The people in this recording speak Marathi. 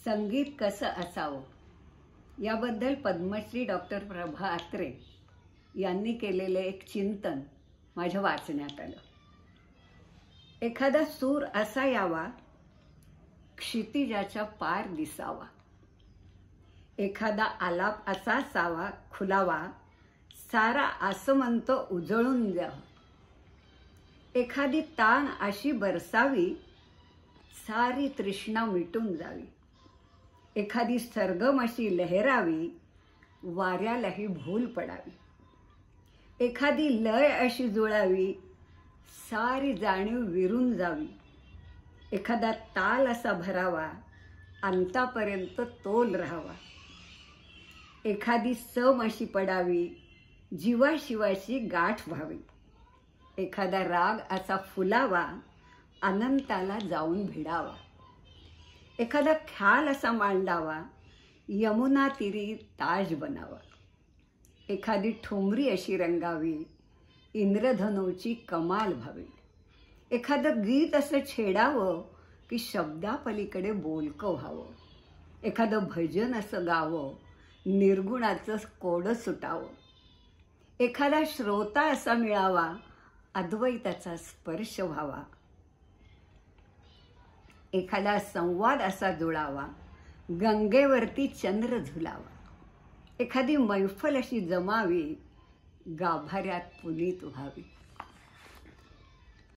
संगीत कसं असावं याबद्दल पद्मश्री डॉक्टर प्रभा अत्रे यांनी केलेले एक चिंतन माझ्या वाचण्यात आलं. एखादा सूर असा यावा क्षितिजाच्या पार दिसावा, एखादा आलाप असा सावा खुलावा सारा आसमंत उजळून द्यावा, एखादी तान अशी बरसावी सारी तृष्णा मिटून जावी, एखादी सरगम अशी लहरावी वाऱ्यालाही भूल पडावी, एखादी लय अशी जुळावी सारी जाणीव विरून जावी, एखादा ताल असा भरावा अंतापर्यंत तोल राहावा, एखादी सम अशी पडावी जीवाशिवाशी गाठ व्हावी, एखादा राग असा फुलावा अनंताला जाऊन भिडावा, एखादा ख्याल असा मांडावा यमुना तीरी ताज बनावा, एखादी ठुमरी अशी रंगावी इंद्रधनुची कमाल व्हावी, एखादं गीत असं छेडावं की शब्दापलीकडे बोलकं व्हावं, एखादं भजन असं गावं निर्गुणाचं कोडं सुटावं, एखादा श्रोता असा मिळावा अद्वैताचा स्पर्श व्हावा, एखादा संवाद असा जुळावा गंगेवरती चंद्र झुलावा, एखादी मैफल अशी जमावी गाभाऱ्यात पुनीत व्हावी.